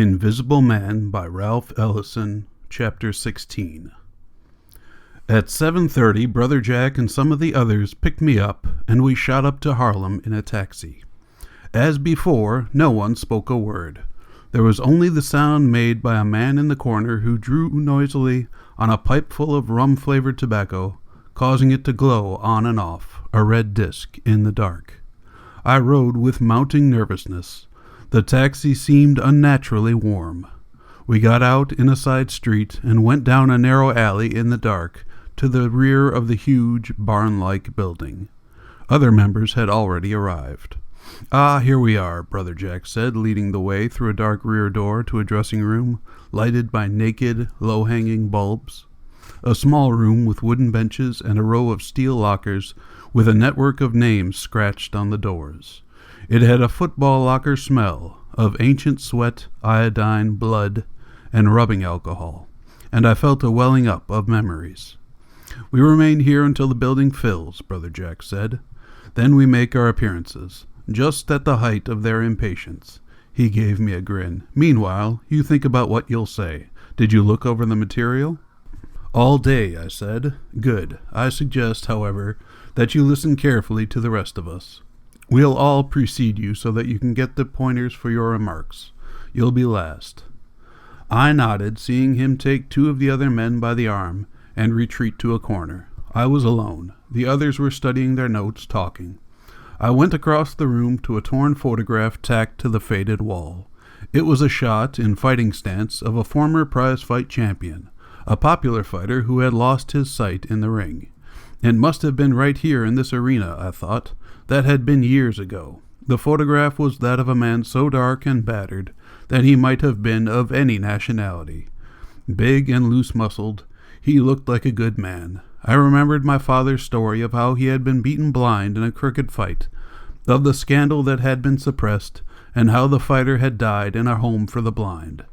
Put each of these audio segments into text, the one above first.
Invisible Man by Ralph Ellison Chapter 16. At 7:30, Brother Jack and some of the others picked me up, and we shot up to Harlem in a taxi. As before, no one spoke a word. There was only the sound made by a man in the corner who drew noisily on a pipe full of rum-flavored tobacco, causing it to glow on and off, a red disk in the dark. I rode with mounting nervousness. The taxi seemed unnaturally warm. We got out in a side street and went down a narrow alley in the dark to the rear of the huge, barn-like building. Other members had already arrived. "Ah, here we are," Brother Jack said, leading the way through a dark rear door to a dressing room, lighted by naked, low-hanging bulbs. A small room with wooden benches and a row of steel lockers with a network of names scratched on the doors. It had a football locker smell of ancient sweat, iodine, blood, and rubbing alcohol, and I felt a welling up of memories. "We remain here until the building fills," Brother Jack said. "Then we make our appearances, just at the height of their impatience." He gave me a grin. "Meanwhile, you think about what you'll say. Did you look over the material?" "All day," I said. "Good. I suggest, however, that you listen carefully to the rest of us. We'll all precede you so that you can get the pointers for your remarks. You'll be last." I nodded, seeing him take two of the other men by the arm and retreat to a corner. I was alone. The others were studying their notes, talking. I went across the room to a torn photograph tacked to the faded wall. It was a shot, in fighting stance, of a former prize-fight champion, a popular fighter who had lost his sight in the ring. It must have been right here in this arena, I thought. That had been years ago. The photograph was that of a man so dark and battered that he might have been of any nationality. Big and loose-muscled, he looked like a good man. I remembered my father's story of how he had been beaten blind in a crooked fight, of the scandal that had been suppressed, and how the fighter had died in a home for the blind.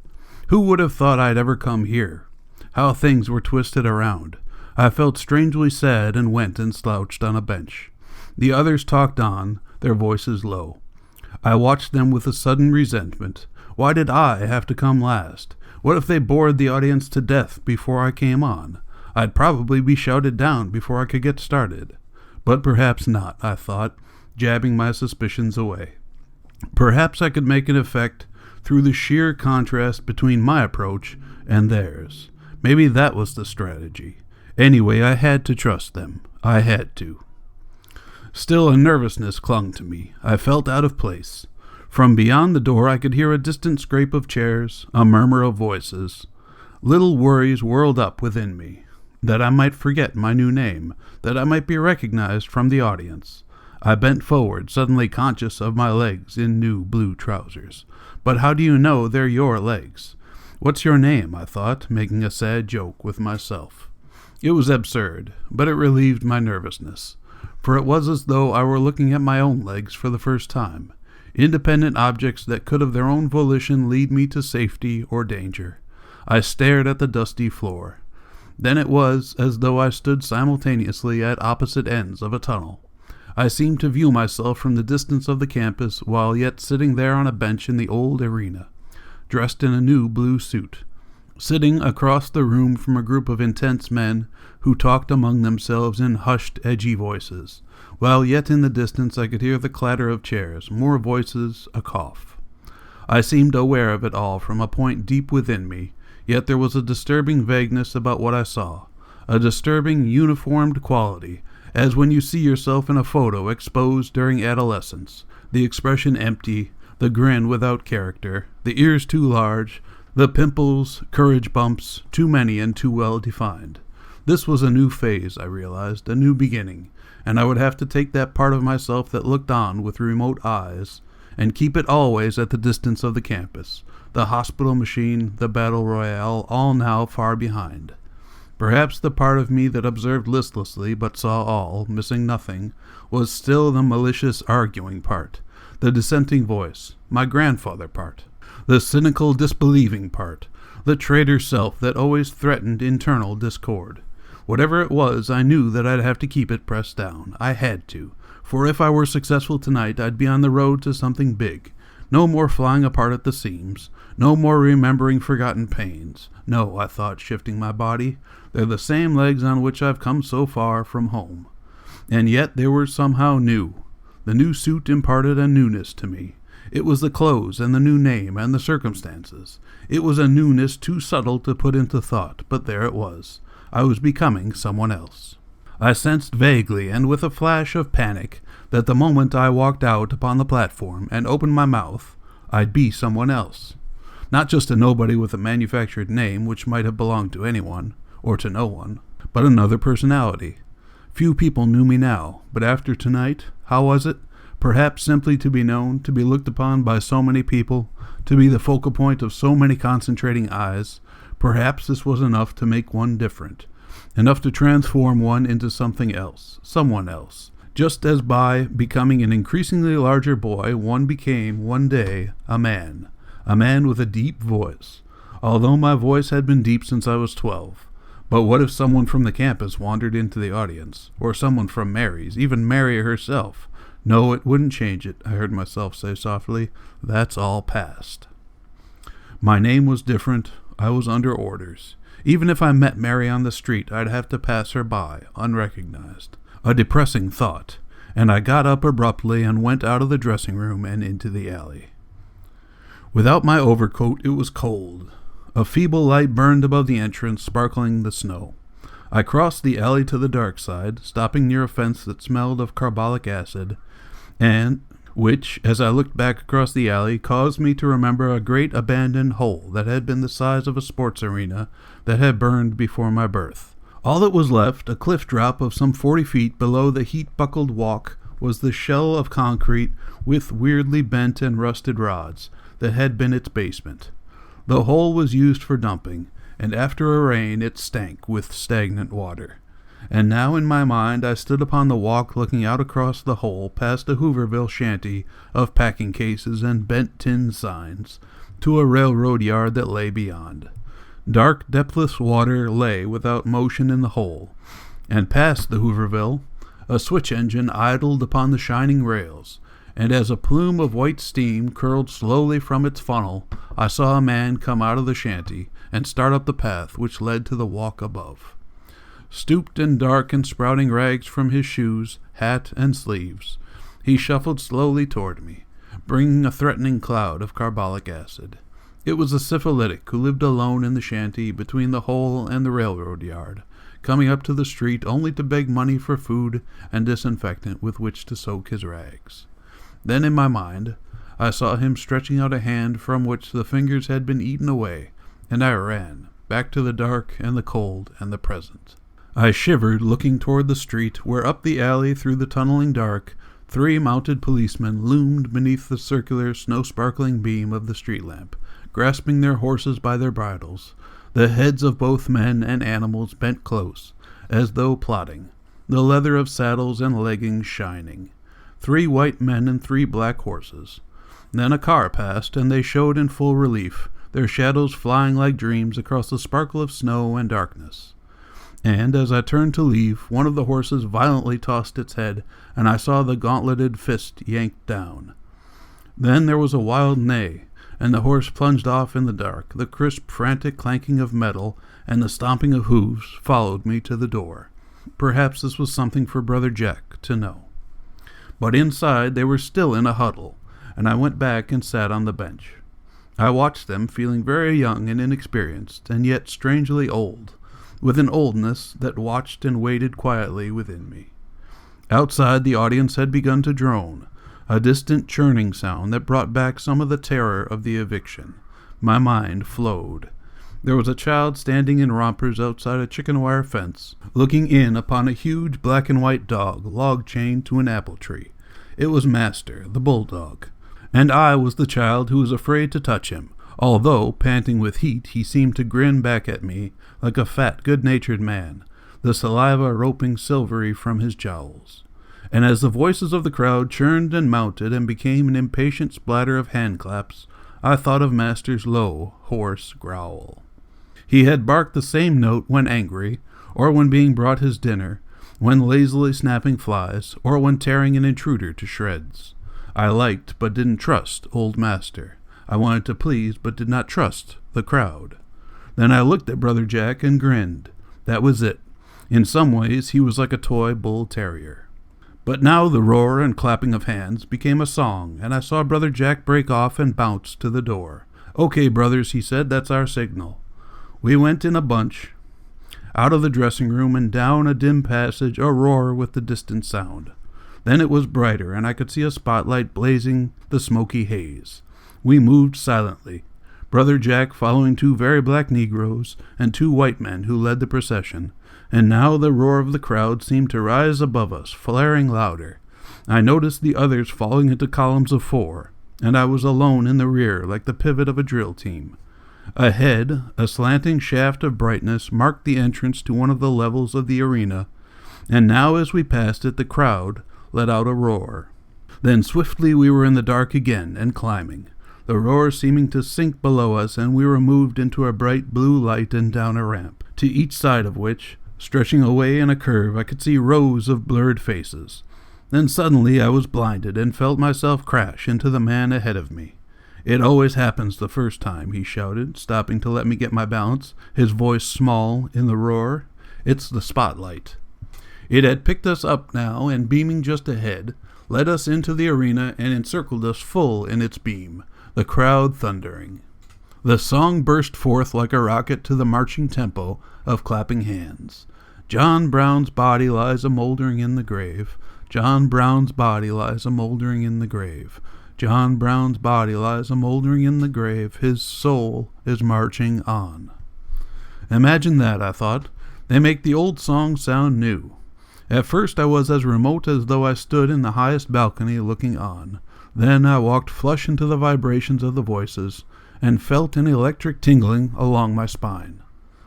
Who would have thought I'd ever come here? How things were twisted around. I felt strangely sad and went and slouched on a bench. The others talked on, their voices low. I watched them with a sudden resentment. Why did I have to come last? What if they bored the audience to death before I came on? I'd probably be shouted down before I could get started. But perhaps not, I thought, jabbing my suspicions away. Perhaps I could make an effect through the sheer contrast between my approach and theirs. Maybe that was the strategy. Anyway, I had to trust them. I had to. Still, a nervousness clung to me. I felt out of place. From beyond the door I could hear a distant scrape of chairs, a murmur of voices. Little worries whirled up within me. That I might forget my new name, that I might be recognized from the audience. I bent forward, suddenly conscious of my legs in new blue trousers. But how do you know they're your legs? "What's your name?" I thought, making a sad joke with myself. It was absurd, but it relieved my nervousness, for it was as though I were looking at my own legs for the first time, independent objects that could of their own volition lead me to safety or danger. I stared at the dusty floor. Then it was as though I stood simultaneously at opposite ends of a tunnel. I seemed to view myself from the distance of the campus while yet sitting there on a bench in the old arena, dressed in a new blue suit, sitting across the room from a group of intense men who talked among themselves in hushed, edgy voices, while yet in the distance I could hear the clatter of chairs, more voices, a cough. I seemed aware of it all from a point deep within me, yet there was a disturbing vagueness about what I saw, a disturbing, uniformed quality, as when you see yourself in a photo exposed during adolescence, the expression empty, the grin without character, the ears too large, the pimples, courage bumps, too many and too well defined. This was a new phase, I realized, a new beginning, and I would have to take that part of myself that looked on with remote eyes, and keep it always at the distance of the campus, the hospital machine, the battle royale, all now far behind. Perhaps the part of me that observed listlessly but saw all, missing nothing, was still the malicious arguing part, the dissenting voice, my grandfather part, the cynical disbelieving part, the traitor self that always threatened internal discord. Whatever it was, I knew that I'd have to keep it pressed down. I had to, for if I were successful tonight, I'd be on the road to something big, No more flying apart at the seams. No more remembering forgotten pains. No, I thought, shifting my body, they're the same legs on which I've come so far from home. And yet they were somehow new. The new suit imparted a newness to me. It was the clothes and the new name and the circumstances. It was a newness too subtle to put into thought, but there it was. I was becoming someone else. I sensed vaguely and with a flash of panic that the moment I walked out upon the platform and opened my mouth, I'd be someone else. Not just a nobody with a manufactured name which might have belonged to anyone, or to no one, but another personality. Few people knew me now, but after tonight, how was it? Perhaps simply to be known, to be looked upon by so many people, to be the focal point of so many concentrating eyes. Perhaps this was enough to make one different, enough to transform one into something else, someone else. Just as by becoming an increasingly larger boy, one became, one day, a man with a deep voice, although my voice had been deep since I was 12. But what if someone from the campus wandered into the audience, or someone from Mary's, even Mary herself? No, it wouldn't change it, I heard myself say softly. That's all past. My name was different. I was under orders. Even if I met Mary on the street, I'd have to pass her by, unrecognized. A depressing thought, and I got up abruptly and went out of the dressing room and into the alley. Without my overcoat, it was cold. A feeble light burned above the entrance, sparkling the snow. I crossed the alley to the dark side, stopping near a fence that smelled of carbolic acid, and which, as I looked back across the alley, caused me to remember a great abandoned hole that had been the size of a sports arena that had burned before my birth. All that was left, a cliff drop of some 40 feet below the heat-buckled walk, was the shell of concrete with weirdly bent and rusted rods that had been its basement. The hole was used for dumping, and after a rain it stank with stagnant water. And now in my mind I stood upon the walk looking out across the hole past a Hooverville shanty of packing cases and bent tin signs to a railroad yard that lay beyond. Dark, depthless water lay without motion in the hole, and past the Hooverville a switch engine idled upon the shining rails, and as a plume of white steam curled slowly from its funnel, I saw a man come out of the shanty and start up the path which led to the walk above. Stooped and dark and sprouting rags from his shoes, hat, and sleeves, he shuffled slowly toward me, bringing a threatening cloud of carbolic acid. It was a syphilitic who lived alone in the shanty between the hole and the railroad yard, coming up to the street only to beg money for food and disinfectant with which to soak his rags. Then in my mind, I saw him stretching out a hand from which the fingers had been eaten away, and I ran, back to the dark and the cold and the present. I shivered, looking toward the street, where up the alley through the tunneling dark, 3 mounted policemen loomed beneath the circular, snow-sparkling beam of the street lamp, grasping their horses by their bridles, the heads of both men and animals bent close, as though plotting, the leather of saddles and leggings shining. 3 white men and 3 black horses. Then a car passed, and they showed in full relief, their shadows flying like dreams across the sparkle of snow and darkness. And as I turned to leave, one of the horses violently tossed its head, and I saw the gauntleted fist yanked down. Then there was a wild neigh, and the horse plunged off in the dark. The crisp, frantic clanking of metal and the stomping of hooves followed me to the door. Perhaps this was something for Brother Jack to know. But inside they were still in a huddle, and I went back and sat on the bench. I watched them, feeling very young and inexperienced, and yet strangely old, with an oldness that watched and waited quietly within me. Outside, the audience had begun to drone, a distant churning sound that brought back some of the terror of the eviction. My mind flowed. There was a child standing in rompers outside a chicken wire fence, looking in upon a huge black and white dog log-chained to an apple tree. It was Master, the bulldog, and I was the child who was afraid to touch him, although, panting with heat, he seemed to grin back at me like a fat, good-natured man, the saliva roping silvery from his jowls. And as the voices of the crowd churned and mounted and became an impatient splatter of hand-claps, I thought of Master's low, hoarse growl. He had barked the same note when angry, or when being brought his dinner, when lazily snapping flies, or when tearing an intruder to shreds. I liked but didn't trust Old Master. I wanted to please but did not trust the crowd. Then I looked at Brother Jack and grinned. That was it. In some ways he was like a toy bull terrier. But now the roar and clapping of hands became a song, and I saw Brother Jack break off and bounce to the door. "Okay, brothers," he said, "that's our signal." We went in a bunch, out of the dressing room and down a dim passage, a roar with the distant sound. Then it was brighter, and I could see a spotlight blazing the smoky haze. We moved silently, Brother Jack following 2 very black Negroes and 2 white men who led the procession, and now the roar of the crowd seemed to rise above us, flaring louder. I noticed the others falling into columns of 4, and I was alone in the rear like the pivot of a drill team. Ahead, a slanting shaft of brightness marked the entrance to one of the levels of the arena, and now as we passed it the crowd let out a roar. Then swiftly we were in the dark again and climbing, the roar seeming to sink below us, and we were moved into a bright blue light and down a ramp, to each side of which, stretching away in a curve, I could see rows of blurred faces. Then suddenly I was blinded and felt myself crash into the man ahead of me. "It always happens the first time," he shouted, stopping to let me get my balance, his voice small in the roar. "It's the spotlight." It had picked us up now, and beaming just ahead, led us into the arena and encircled us full in its beam, the crowd thundering. The song burst forth like a rocket to the marching tempo of clapping hands. "John Brown's body lies a-mouldering in the grave. John Brown's body lies a-mouldering in the grave. John Brown's body lies a-mouldering in the grave. His soul is marching on." Imagine that, I thought. They make the old song sound new. At first I was as remote as though I stood in the highest balcony looking on. Then I walked flush into the vibrations of the voices, and felt an electric tingling along my spine.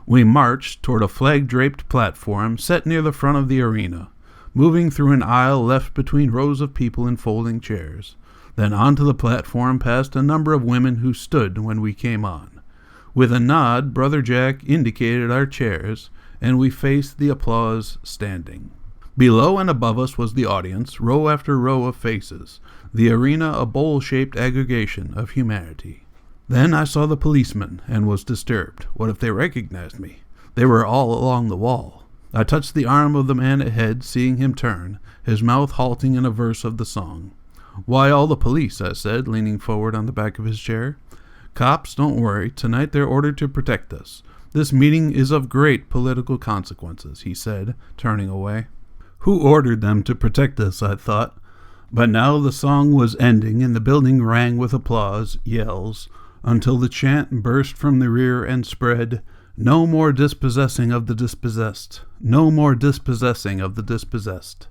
We marched toward a flag-draped platform set near the front of the arena, moving through an aisle left between rows of people in folding chairs. Then onto the platform past a number of women who stood when we came on. With a nod, Brother Jack indicated our chairs, and we faced the applause standing. Below and above us was the audience, row after row of faces, the arena a bowl-shaped aggregation of humanity. Then I saw the policemen and was disturbed. What if they recognized me? They were all along the wall. I touched the arm of the man ahead, seeing him turn, his mouth halting in a verse of the song. "Why all the police?" I said, leaning forward on the back of his chair. "Cops, don't worry. Tonight they're ordered to protect us. This meeting is of great political consequences," he said, turning away. Who ordered them to protect us, I thought. But now the song was ending, and the building rang with applause, yells, until the chant burst from the rear and spread, "No more dispossessing of the dispossessed. No more dispossessing of the dispossessed."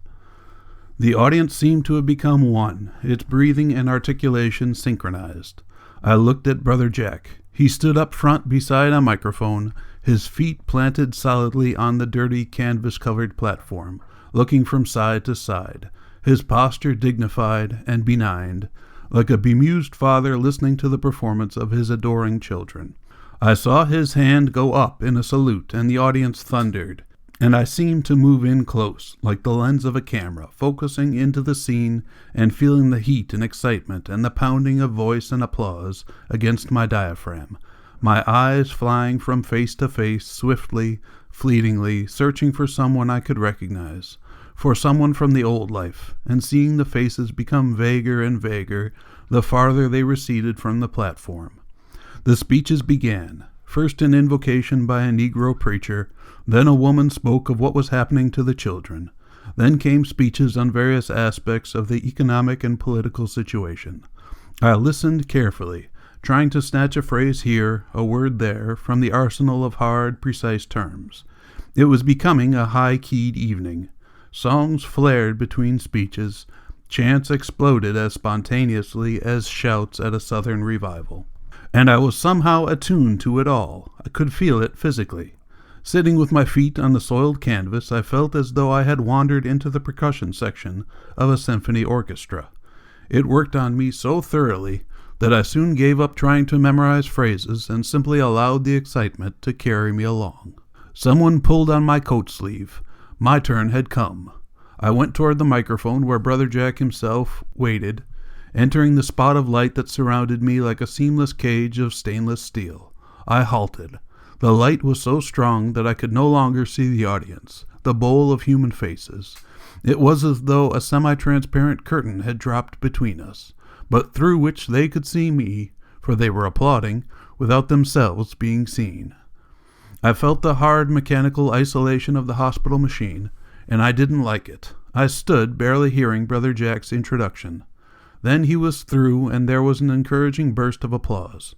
The audience seemed to have become one, its breathing and articulation synchronized. I looked at Brother Jack. He stood up front beside a microphone, his feet planted solidly on the dirty canvas-covered platform, looking from side to side, his posture dignified and benign, like a bemused father listening to the performance of his adoring children. I saw his hand go up in a salute, and the audience thundered, and I seemed to move in close, like the lens of a camera, focusing into the scene and feeling the heat and excitement and the pounding of voice and applause against my diaphragm, my eyes flying from face to face, swiftly, fleetingly, searching for someone I could recognize, for someone from the old life, and seeing the faces become vaguer and vaguer the farther they receded from the platform. The speeches began, first an invocation by a Negro preacher, then a woman spoke of what was happening to the children. Then came speeches on various aspects of the economic and political situation. I listened carefully, trying to snatch a phrase here, a word there, from the arsenal of hard, precise terms. It was becoming a high-keyed evening. Songs flared between speeches. Chants exploded as spontaneously as shouts at a Southern revival. And I was somehow attuned to it all. I could feel it physically. Sitting with my feet on the soiled canvas, I felt as though I had wandered into the percussion section of a symphony orchestra. It worked on me so thoroughly that I soon gave up trying to memorize phrases and simply allowed the excitement to carry me along. Someone pulled on my coat sleeve. My turn had come. I went toward the microphone where Brother Jack himself waited, entering the spot of light that surrounded me like a seamless cage of stainless steel. I halted. The light was so strong that I could no longer see the audience, the bowl of human faces. It was as though a semi-transparent curtain had dropped between us, but through which they could see me, for they were applauding, without themselves being seen. I felt the hard mechanical isolation of the hospital machine, and I didn't like it. I stood, barely hearing Brother Jack's introduction. Then he was through, and there was an encouraging burst of applause.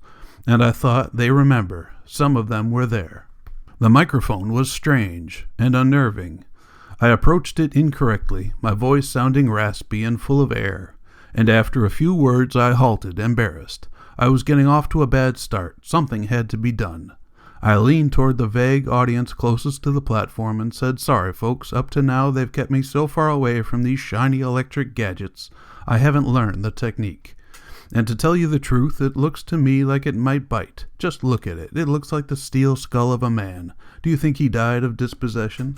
And I thought, they remember. Some of them were there. The microphone was strange and unnerving. I approached it incorrectly, my voice sounding raspy and full of air, and after a few words I halted, embarrassed. I was getting off to a bad start. Something had to be done. I leaned toward the vague audience closest to the platform and said, "Sorry, folks, up to now they've kept me so far away from these shiny electric gadgets, I haven't learned the technique. And to tell you the truth, it looks to me like it might bite. Just look at it. It looks like the steel skull of a man. Do you think he died of dispossession?"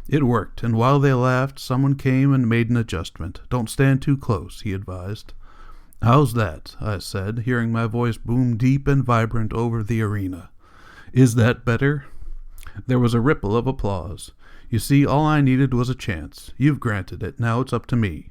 It worked, and while they laughed, someone came and made an adjustment. "Don't stand too close," he advised. "How's that?" I said, hearing my voice boom deep and vibrant over the arena. "Is that better?" There was a ripple of applause. You see, all I needed was a chance. You've granted it. Now it's up to me.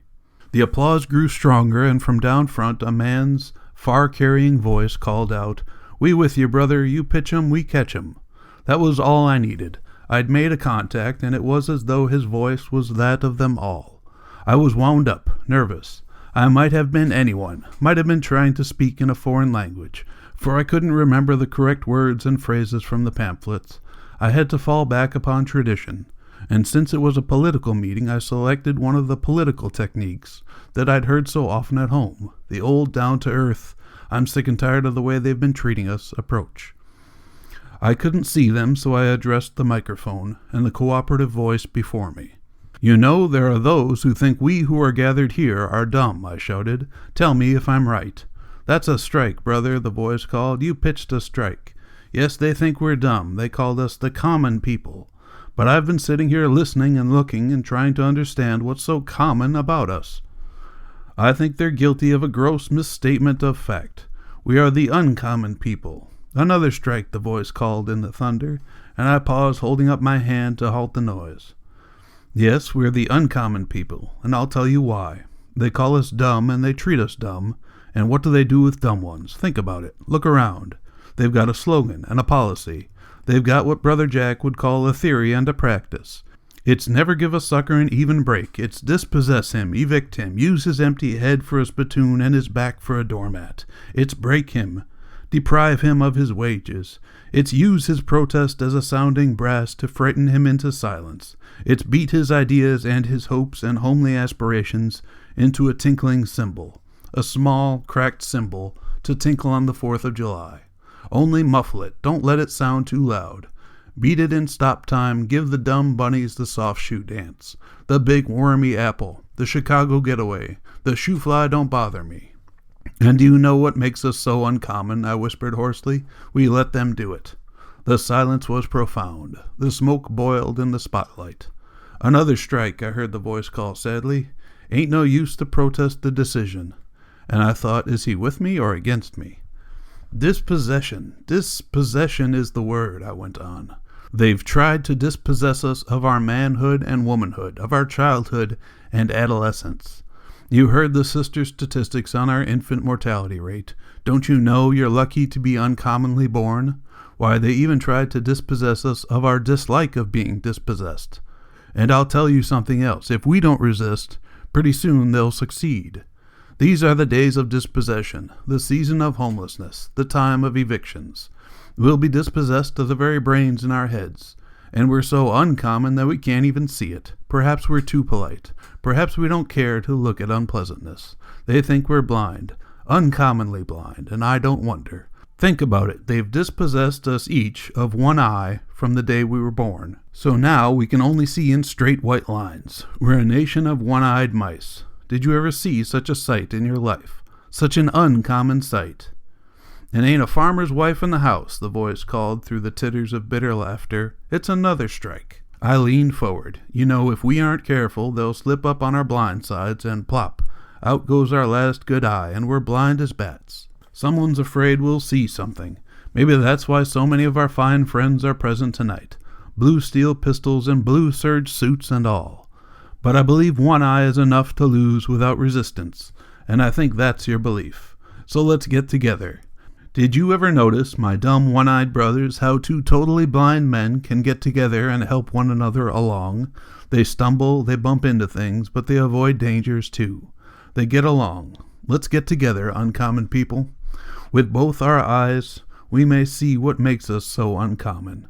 The applause grew stronger, and from down front a man's far-carrying voice called out, "We with you, brother. You pitch 'em, we catch 'em." That was all I needed. I'd made a contact, and it was as though his voice was that of them all. I was wound up, nervous. I might have been anyone, might have been trying to speak in a foreign language, for I couldn't remember the correct words and phrases from the pamphlets. I had to fall back upon tradition, and since it was a political meeting, I selected one of the political techniques that I'd heard so often at home, the old down-to-earth, "I'm sick and tired of the way they've been treating us" approach. I couldn't see them, so I addressed the microphone and the cooperative voice before me. "You know, there are those who think we who are gathered here are dumb," I shouted. "Tell me if I'm right." "That's a strike, brother," the voice called. "You pitched a strike. Yes, they think we're dumb. They called us the common people. But I've been sitting here listening and looking and trying to understand what's so common about us. I think they're guilty of a gross misstatement of fact. We are the uncommon people." "Another strike," the voice called in the thunder, and I paused, holding up my hand to halt the noise. "Yes, we're the uncommon people, and I'll tell you why. They call us dumb, and they treat us dumb, and what do they do with dumb ones? Think about it. Look around. They've got a slogan and a policy. They've got what Brother Jack would call a theory and a practice. It's never give a sucker an even break. It's dispossess him, evict him, use his empty head for a spittoon and his back for a doormat. It's break him, deprive him of his wages. It's use his protest as a sounding brass to frighten him into silence. It's beat his ideas and his hopes and homely aspirations into a tinkling cymbal, a small, cracked cymbal to tinkle on the 4th of July. Only muffle it. Don't let it sound too loud. Beat it in stop time. Give the dumb bunnies the soft shoe dance, the big wormy apple, the Chicago getaway, the shoe fly don't bother me. And do you know what makes us so uncommon?" I whispered hoarsely. "We let them do it." The silence was profound. The smoke boiled in the spotlight. "Another strike," I heard the voice call sadly. "Ain't no use to protest the decision." And I thought, is he with me or against me? Dispossession is the word," I went on. "They've tried to dispossess us of our manhood and womanhood, of our childhood and adolescence. You heard the sister statistics on our infant mortality rate. Don't you know you're lucky to be uncommonly born? Why, they even tried to dispossess us of our dislike of being dispossessed. And I'll tell you something else. If we don't resist, pretty soon they'll succeed. These are the days of dispossession, the season of homelessness, the time of evictions. We'll be dispossessed of the very brains in our heads, and we're so uncommon that we can't even see it. Perhaps we're too polite. Perhaps we don't care to look at unpleasantness. They think we're blind, uncommonly blind, and I don't wonder. Think about it. They've dispossessed us each of one eye from the day we were born. So now we can only see in straight white lines. We're a nation of one-eyed mice. Did you ever see such a sight in your life? Such an uncommon sight? And ain't a farmer's wife in the house, the voice called through the titters of bitter laughter. It's another strike. I leaned forward. You know, if we aren't careful, they'll slip up on our blind sides and plop. Out goes our last good eye, and we're blind as bats. Someone's afraid we'll see something. Maybe that's why so many of our fine friends are present tonight. Blue steel pistols and blue serge suits and all. But I believe one eye is enough to lose without resistance, and I think that's your belief. So let's get together. Did you ever notice, my dumb one-eyed brothers, how two totally blind men can get together and help one another along? They stumble, they bump into things, but they avoid dangers too. They get along. Let's get together, uncommon people. With both our eyes, we may see what makes us so uncommon.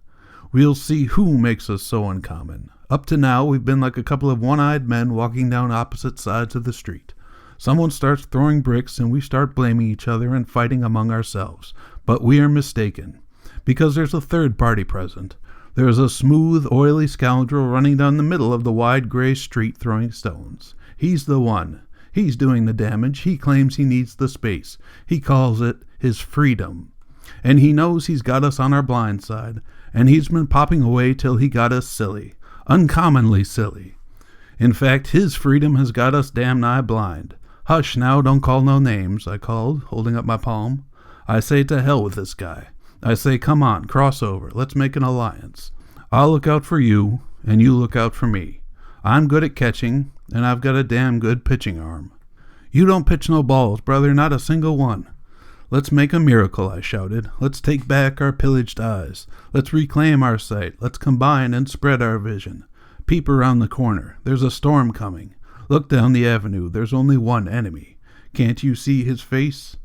We'll see who makes us so uncommon. Up to now, we've been like a couple of one-eyed men walking down opposite sides of the street. Someone starts throwing bricks and we start blaming each other and fighting among ourselves. But we are mistaken, because there's a third party present. There's a smooth, oily scoundrel running down the middle of the wide gray street throwing stones. He's the one. He's doing the damage. He claims he needs the space. He calls it his freedom. And he knows he's got us on our blind side, and he's been popping away till he got us silly. Uncommonly silly. In fact, his freedom has got us damn nigh blind. Hush now, don't call no names, I called, holding up my palm. I say to hell with this guy. I say, come on, cross over, let's make an alliance. I'll look out for you, and you look out for me. I'm good at catching, and I've got a damn good pitching arm. You don't pitch no balls, brother, not a single one. Let's make a miracle, I shouted. Let's take back our pillaged eyes. Let's reclaim our sight. Let's combine and spread our vision. Peep around the corner. There's a storm coming. Look down the avenue. There's only one enemy. Can't you see his face?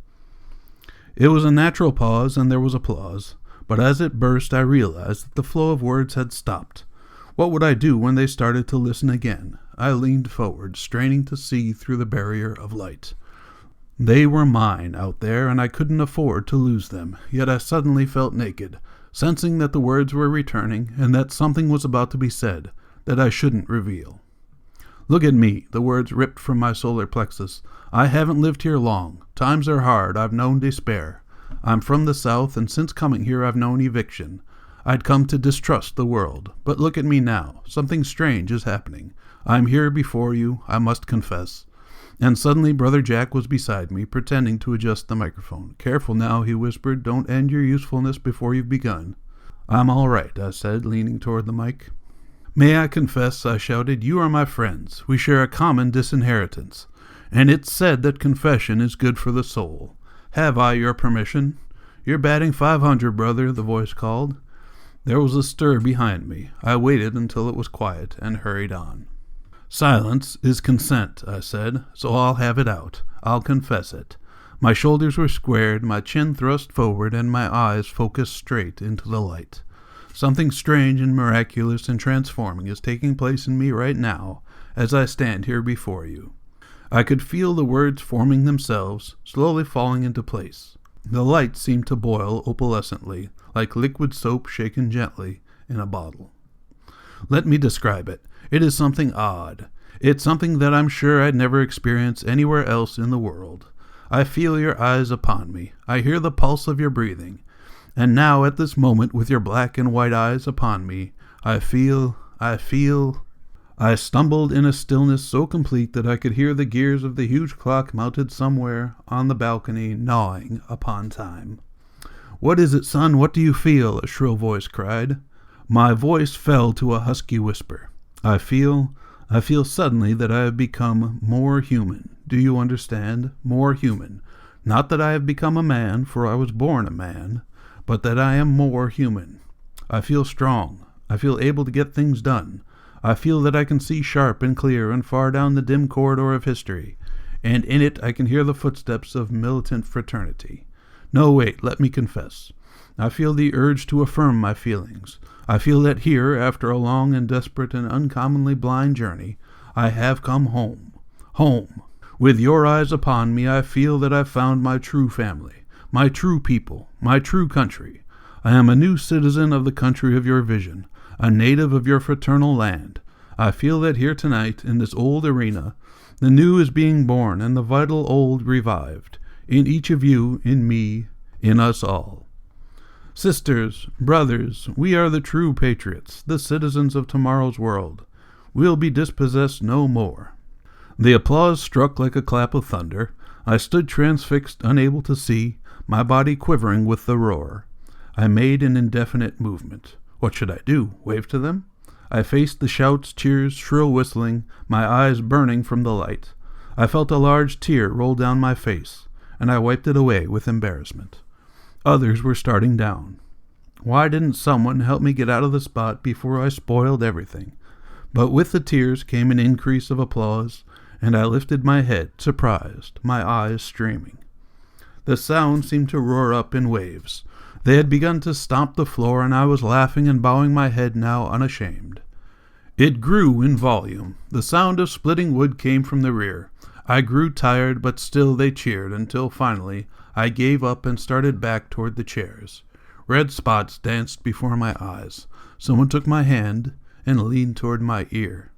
It was a natural pause, and there was applause. But as it burst, I realized that the flow of words had stopped. What would I do when they started to listen again? I leaned forward, straining to see through the barrier of light. They were mine out there, and I couldn't afford to lose them. Yet I suddenly felt naked, sensing that the words were returning, and that something was about to be said that I shouldn't reveal. Look at me, the words ripped from my solar plexus. I haven't lived here long. Times are hard. I've known despair. I'm from the South, and since coming here I've known eviction. I'd come to distrust the world. But look at me now. Something strange is happening. I'm here before you, I must confess. And suddenly Brother Jack was beside me, pretending to adjust the microphone. Careful now, he whispered. Don't end your usefulness before you've begun. I'm all right, I said, leaning toward the mic. May I confess, I shouted, you are my friends. We share a common disinheritance. And it's said that confession is good for the soul. Have I your permission? You're batting 500, brother, the voice called. There was a stir behind me. I waited until it was quiet and hurried on. Silence is consent, I said, so I'll have it out. I'll confess it. My shoulders were squared, my chin thrust forward, and my eyes focused straight into the light. Something strange and miraculous and transforming is taking place in me right now as I stand here before you. I could feel the words forming themselves, slowly falling into place. The light seemed to boil opalescently, like liquid soap shaken gently in a bottle. Let me describe it. It is something odd. It's something that I'm sure I'd never experience anywhere else in the world. I feel your eyes upon me. I hear the pulse of your breathing. And now, at this moment, with your black and white eyes upon me, I feel... I stumbled in a stillness so complete that I could hear the gears of the huge clock mounted somewhere on the balcony gnawing upon time. What is it, son? What do you feel? A shrill voice cried. My voice fell to a husky whisper. I feel suddenly that I have become more human. Do you understand? More human. Not that I have become a man, for I was born a man, but that I am more human. I feel strong. I feel able to get things done. I feel that I can see sharp and clear and far down the dim corridor of history, and in it I can hear the footsteps of militant fraternity. No, wait, let me confess. I feel the urge to affirm my feelings. I feel that here, after a long and desperate and uncommonly blind journey, I have come home. Home. With your eyes upon me, I feel that I've found my true family, my true people, my true country. I am a new citizen of the country of your vision, a native of your fraternal land. I feel that here tonight, in this old arena, the new is being born and the vital old revived, in each of you, in me, in us all. Sisters, brothers, we are the true patriots, the citizens of tomorrow's world. We'll be dispossessed no more. The applause struck like a clap of thunder. I stood transfixed, unable to see, my body quivering with the roar. I made an indefinite movement. What should I do? Wave to them? I faced the shouts, cheers, shrill whistling, my eyes burning from the light. I felt a large tear roll down my face, and I wiped it away with embarrassment. Others were starting down. Why didn't someone help me get out of the spot before I spoiled everything? But with the tears came an increase of applause, and I lifted my head, surprised, my eyes streaming. The sound seemed to roar up in waves. They had begun to stomp the floor, and I was laughing and bowing my head now unashamed. It grew in volume. The sound of splitting wood came from the rear. I grew tired, but still they cheered, until finally I gave up and started back toward the chairs. Red spots danced before my eyes. Someone took my hand and leaned toward my ear.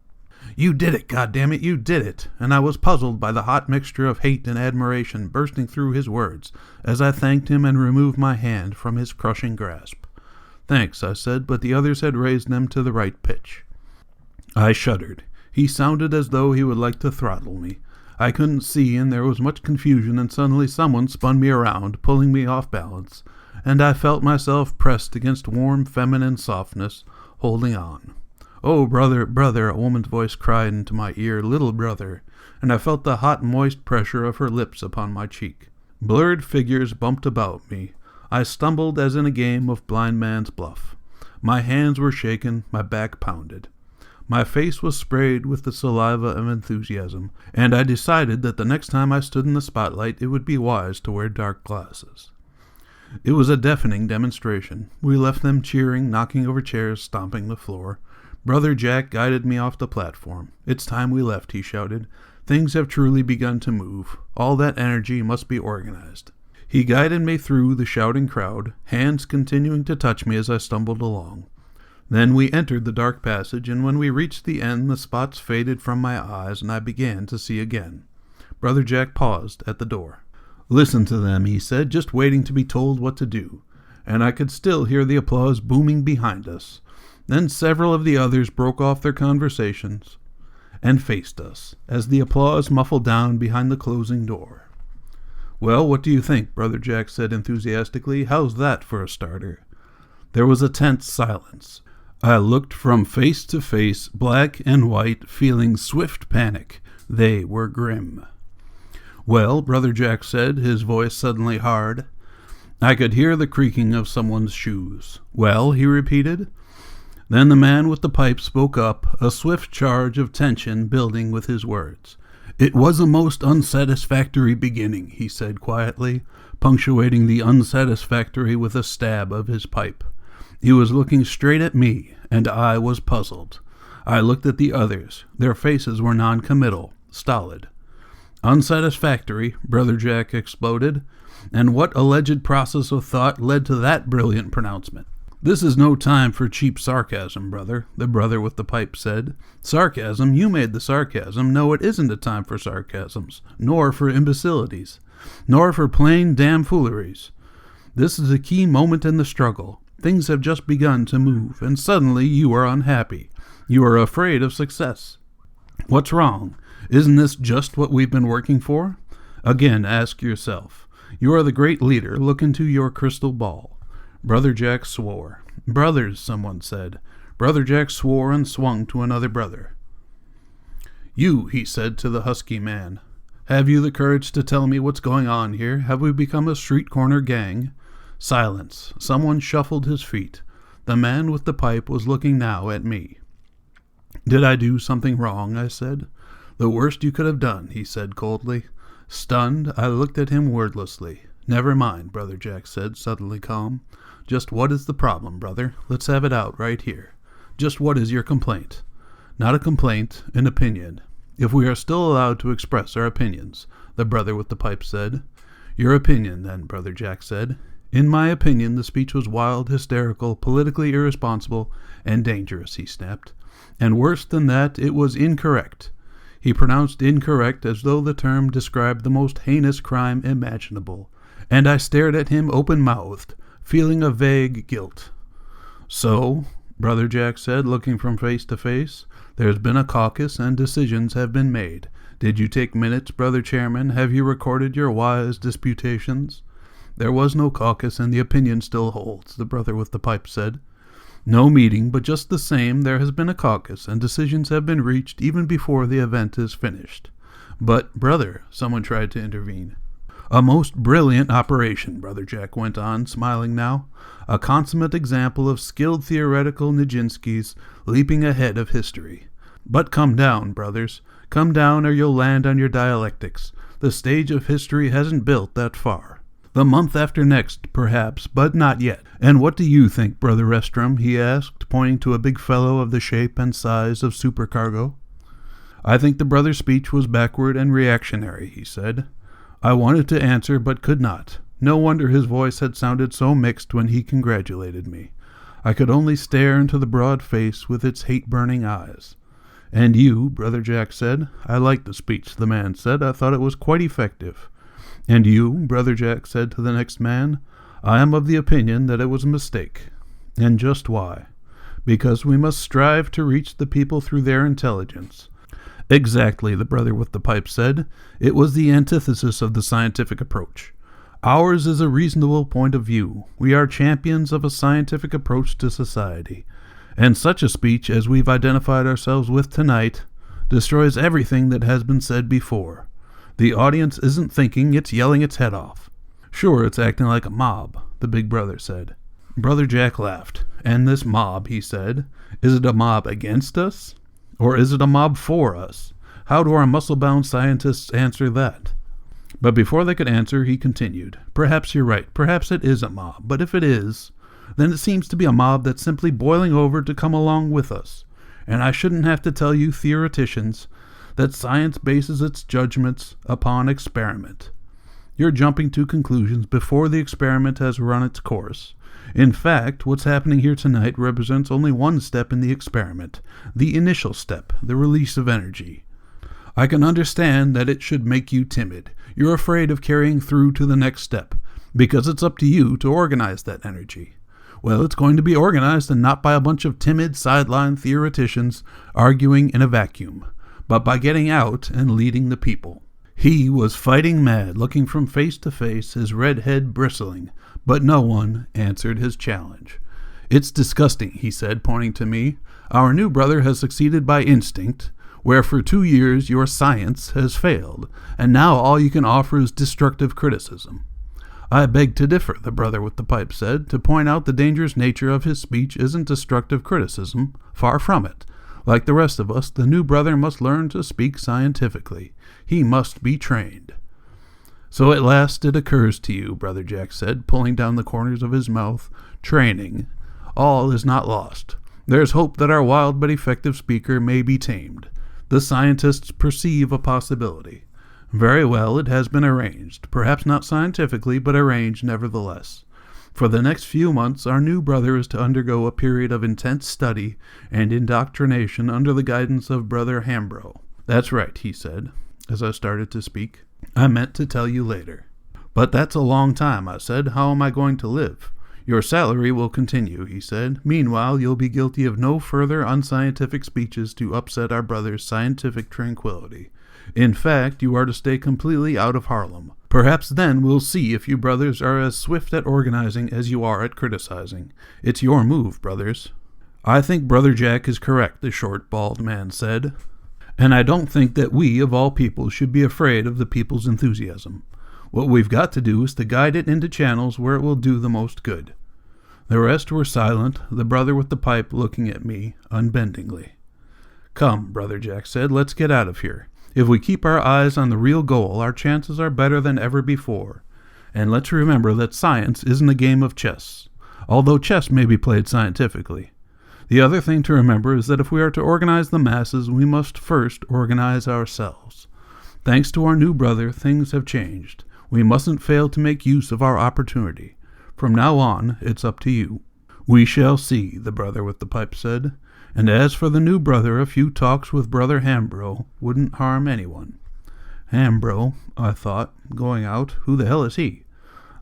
"You did it, goddammit, you did it!" And I was puzzled by the hot mixture of hate and admiration bursting through his words as I thanked him and removed my hand from his crushing grasp. "Thanks," I said, but the others had raised them to the right pitch. I shuddered. He sounded as though he would like to throttle me. I couldn't see, and there was much confusion, and suddenly someone spun me around, pulling me off balance, and I felt myself pressed against warm feminine softness, holding on. "Oh, brother, brother," a woman's voice cried into my ear, "little brother," and I felt the hot, moist pressure of her lips upon my cheek. Blurred figures bumped about me. I stumbled as in a game of blind man's bluff. My hands were shaken, my back pounded. My face was sprayed with the saliva of enthusiasm, and I decided that the next time I stood in the spotlight it would be wise to wear dark glasses. It was a deafening demonstration. We left them cheering, knocking over chairs, stomping the floor. Brother Jack guided me off the platform. "It's time we left," he shouted. "Things have truly begun to move. All that energy must be organized." He guided me through the shouting crowd, hands continuing to touch me as I stumbled along. Then we entered the dark passage, and when we reached the end, the spots faded from my eyes, and I began to see again. Brother Jack paused at the door. "Listen to them," he said, just waiting to be told what to do, and I could still hear the applause booming behind us. Then several of the others broke off their conversations and faced us, as the applause muffled down behind the closing door. "Well, what do you think?" Brother Jack said enthusiastically. "How's that for a starter?" There was a tense silence. I looked from face to face, black and white, feeling swift panic. They were grim. "Well," Brother Jack said, his voice suddenly hard. I could hear the creaking of someone's shoes. "Well," he repeated. Then the man with the pipe spoke up, a swift charge of tension building with his words. "It was a most unsatisfactory beginning," he said quietly, punctuating the unsatisfactory with a stab of his pipe. He was looking straight at me, and I was puzzled. I looked at the others. Their faces were non-committal, stolid. "Unsatisfactory," Brother Jack exploded. "And what alleged process of thought led to that brilliant pronouncement?" "This is no time for cheap sarcasm, brother," the brother with the pipe said. "Sarcasm? You made the sarcasm. No, it isn't a time for sarcasms, nor for imbecilities, nor for plain damn-fooleries. This is a key moment in the struggle. Things have just begun to move, and suddenly you are unhappy. You are afraid of success. What's wrong? Isn't this just what we've been working for? Again, ask yourself. You are the great leader. Look into your crystal ball." Brother Jack swore. "Brothers," someone said. Brother Jack swore and swung to another brother. "You," he said to the husky man, "have you the courage to tell me what's going on here? Have we become a street corner gang?" Silence. Someone shuffled his feet. The man with the pipe was looking now at me. "Did I do something wrong?" I said. "The worst you could have done," he said coldly. Stunned, I looked at him wordlessly. "Never mind," Brother Jack said, suddenly calm. "Just what is the problem, brother? Let's have it out right here. Just what is your complaint?" "Not a complaint, an opinion. If we are still allowed to express our opinions," the brother with the pipe said. "Your opinion, then," Brother Jack said. "In my opinion, the speech was wild, hysterical, politically irresponsible, and dangerous," he snapped. "And worse than that, it was incorrect." He pronounced incorrect as though the term described the most heinous crime imaginable, and I stared at him open-mouthed, feeling a vague guilt. "So," Brother Jack said, looking from face to face, "there's been a caucus and decisions have been made. Did you take minutes, Brother Chairman? Have you recorded your wise disputations? There was no caucus, and the opinion still holds, the brother with the pipe said. No meeting, but just the same, there has been a caucus, and decisions have been reached even before the event is finished. But, brother, someone tried to intervene. A most brilliant operation, Brother Jack went on, smiling now. A consummate example of skilled theoretical Nijinsky's leaping ahead of history. But come down, brothers. Come down, or you'll land on your dialectics. The stage of history hasn't built that far. The month after next, perhaps, but not yet. And what do you think, Brother Restrum? He asked, pointing to a big fellow of the shape and size of supercargo. I think the brother's speech was backward and reactionary, he said. I wanted to answer, but could not. No wonder his voice had sounded so mixed when he congratulated me. I could only stare into the broad face with its hate-burning eyes. And you, Brother Jack said. I liked the speech, the man said. I thought it was quite effective. And you, Brother Jack said to the next man. I am of the opinion that it was a mistake. And just why? Because we must strive to reach the people through their intelligence. Exactly, the brother with the pipe said. It was the antithesis of the scientific approach. Ours is a reasonable point of view. We are champions of a scientific approach to society. And such a speech as we've identified ourselves with tonight destroys everything that has been said before. The audience isn't thinking, it's yelling its head off. Sure, it's acting like a mob, the big brother said. Brother Jack laughed. And this mob, he said, is it a mob against us? Or is it a mob for us? How do our muscle-bound scientists answer that? But before they could answer, he continued. Perhaps you're right. Perhaps it is a mob. But if it is, then it seems to be a mob that's simply boiling over to come along with us. And I shouldn't have to tell you theoreticians that science bases its judgments upon experiment. You're jumping to conclusions before the experiment has run its course. In fact, what's happening here tonight represents only one step in the experiment, the initial step, the release of energy. I can understand that it should make you timid. You're afraid of carrying through to the next step, because it's up to you to organize that energy. Well, it's going to be organized and not by a bunch of timid sideline theoreticians arguing in a vacuum, but by getting out and leading the people. He was fighting mad, looking from face to face, his red head bristling, but no one answered his challenge. It's disgusting, he said, pointing to me. Our new brother has succeeded by instinct, where for 2 years your science has failed, and now all you can offer is destructive criticism. I beg to differ, the brother with the pipe said. To point out the dangerous nature of his speech isn't destructive criticism. Far from it. Like the rest of us, the new brother must learn to speak scientifically. He must be trained. So at last it occurs to you, Brother Jack said, pulling down the corners of his mouth. Training. All is not lost. There's hope that our wild but effective speaker may be tamed. The scientists perceive a possibility. Very well, it has been arranged. Perhaps not scientifically, but arranged nevertheless. For the next few months, our new brother is to undergo a period of intense study and indoctrination under the guidance of Brother Hambro. That's right, he said, as I started to speak. I meant to tell you later. But that's a long time, I said. How am I going to live? Your salary will continue, he said. Meanwhile, you'll be guilty of no further unscientific speeches to upset our brother's scientific tranquility. In fact, you are to stay completely out of Harlem. Perhaps then we'll see if you brothers are as swift at organizing as you are at criticizing. It's your move, brothers. I think Brother Jack is correct, the short, bald man said. And I don't think that we, of all people, should be afraid of the people's enthusiasm. What we've got to do is to guide it into channels where it will do the most good. The rest were silent, the brother with the pipe looking at me unbendingly. Come, Brother Jack said, let's get out of here. If we keep our eyes on the real goal, our chances are better than ever before. And let's remember that science isn't a game of chess, although chess may be played scientifically. The other thing to remember is that if we are to organize the masses, we must first organize ourselves. Thanks to our new brother, things have changed. We mustn't fail to make use of our opportunity. From now on, it's up to you. We shall see, the brother with the pipe said. And as for the new brother, a few talks with Brother Hambro wouldn't harm anyone. Hambro, I thought, going out. Who the hell is he?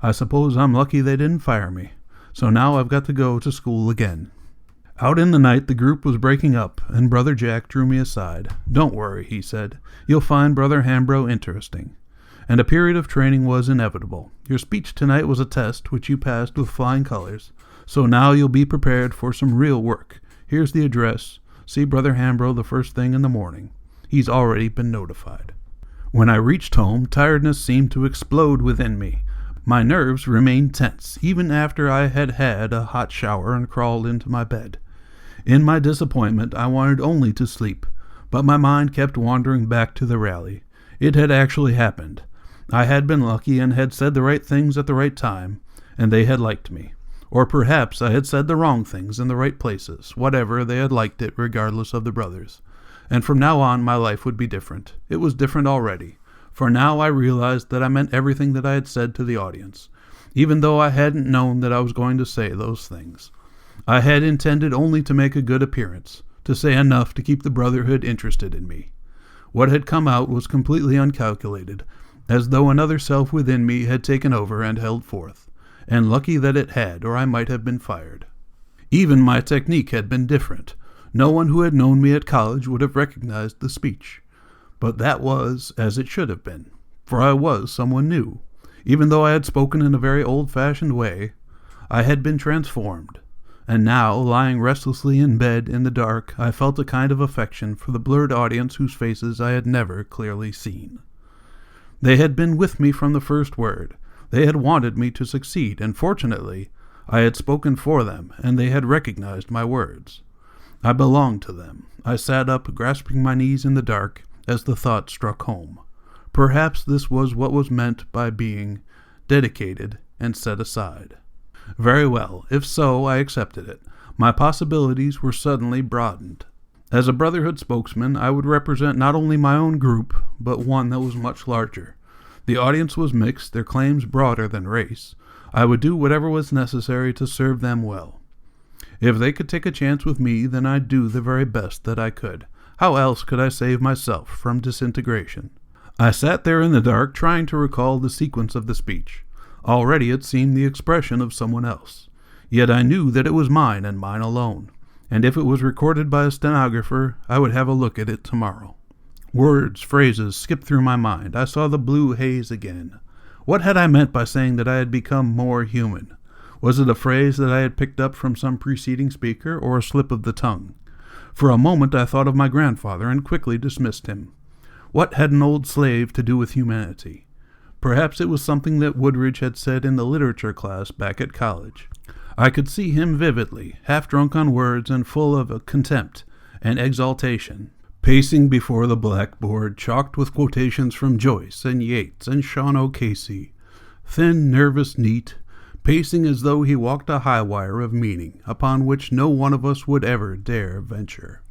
I suppose I'm lucky they didn't fire me. So now I've got to go to school again. Out in the night, the group was breaking up, and Brother Jack drew me aside. "Don't worry," he said. "You'll find Brother Hambro interesting." And a period of training was inevitable. Your speech tonight was a test which you passed with flying colors, so now you'll be prepared for some real work. Here's the address. See Brother Hambro the first thing in the morning. He's already been notified. When I reached home, tiredness seemed to explode within me. My nerves remained tense, even after I had had a hot shower and crawled into my bed. In my disappointment, I wanted only to sleep, but my mind kept wandering back to the rally. It had actually happened. I had been lucky and had said the right things at the right time, and they had liked me. Or perhaps I had said the wrong things in the right places. Whatever, they had liked it, regardless of the brothers. And from now on, my life would be different. It was different already, for now I realized that I meant everything that I had said to the audience, even though I hadn't known that I was going to say those things. I had intended only to make a good appearance, to say enough to keep the brotherhood interested in me. What had come out was completely uncalculated, as though another self within me had taken over and held forth, and lucky that it had, or I might have been fired. Even my technique had been different. No one who had known me at college would have recognized the speech. But that was as it should have been, for I was someone new. Even though I had spoken in a very old-fashioned way, I had been transformed. And now, lying restlessly in bed in the dark, I felt a kind of affection for the blurred audience whose faces I had never clearly seen. They had been with me from the first word. They had wanted me to succeed, and fortunately, I had spoken for them, and they had recognized my words. I belonged to them. I sat up, grasping my knees in the dark, as the thought struck home. Perhaps this was what was meant by being dedicated and set aside. Very well, if so, I accepted it. My possibilities were suddenly broadened. As a Brotherhood spokesman, I would represent not only my own group, but one that was much larger. The audience was mixed, their claims broader than race. I would do whatever was necessary to serve them well. If they could take a chance with me, then I'd do the very best that I could. How else could I save myself from disintegration? I sat there in the dark, trying to recall the sequence of the speech. Already it seemed the expression of someone else. Yet I knew that it was mine and mine alone. And if it was recorded by a stenographer, I would have a look at it tomorrow. Words, phrases skipped through my mind. I saw the blue haze again. What had I meant by saying that I had become more human? Was it a phrase that I had picked up from some preceding speaker, or a slip of the tongue? For a moment I thought of my grandfather and quickly dismissed him. What had an old slave to do with humanity? Perhaps it was something that Woodridge had said in the literature class back at college. I could see him vividly, half drunk on words and full of contempt and exaltation, pacing before the blackboard chalked with quotations from Joyce and Yeats and Sean O'Casey, thin, nervous, neat, pacing as though he walked a high wire of meaning upon which no one of us would ever dare venture.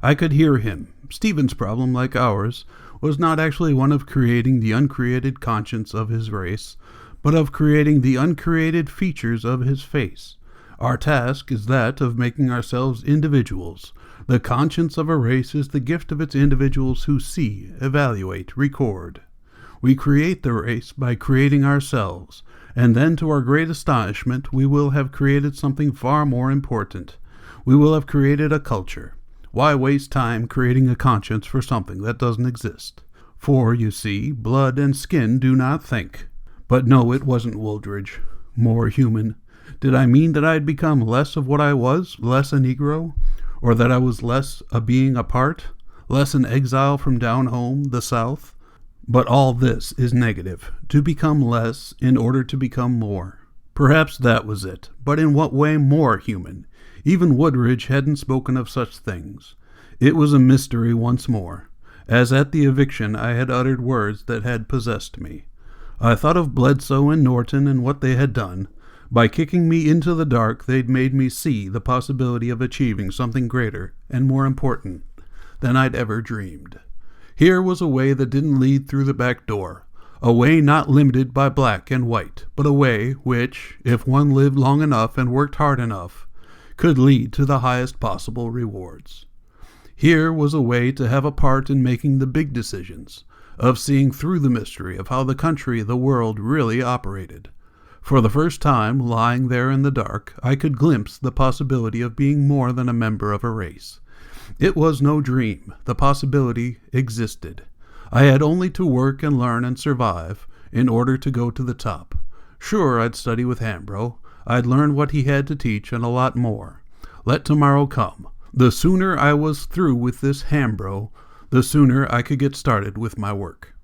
I could hear him. Stephen's problem, like ours, was not actually one of creating the uncreated conscience of his race, but of creating the uncreated features of his face. Our task is that of making ourselves individuals. The conscience of a race is the gift of its individuals who see, evaluate, record. We create the race by creating ourselves, and then to our great astonishment we will have created something far more important. We will have created a culture. Why waste time creating a conscience for something that doesn't exist? For, you see, blood and skin do not think. But no, it wasn't Woodridge. More human. Did I mean that I had become less of what I was, less a Negro? Or that I was less a being apart, less an exile from down home, the South? But all this is negative. To become less in order to become more. Perhaps that was it. But in what way more human? Even Woodridge hadn't spoken of such things. It was a mystery once more. As at the eviction I had uttered words that had possessed me. I thought of Bledsoe and Norton and what they had done. By kicking me into the dark, they'd made me see the possibility of achieving something greater and more important than I'd ever dreamed. Here was a way that didn't lead through the back door, a way not limited by black and white, but a way which, if one lived long enough and worked hard enough, could lead to the highest possible rewards. Here was a way to have a part in making the big decisions, of seeing through the mystery of how the country, the world, really operated. For the first time, lying there in the dark, I could glimpse the possibility of being more than a member of a race. It was no dream. The possibility existed. I had only to work and learn and survive in order to go to the top. Sure, I'd study with Hambro. I'd learn what he had to teach and a lot more. Let tomorrow come. The sooner I was through with this Hambro, the sooner I could get started with my work.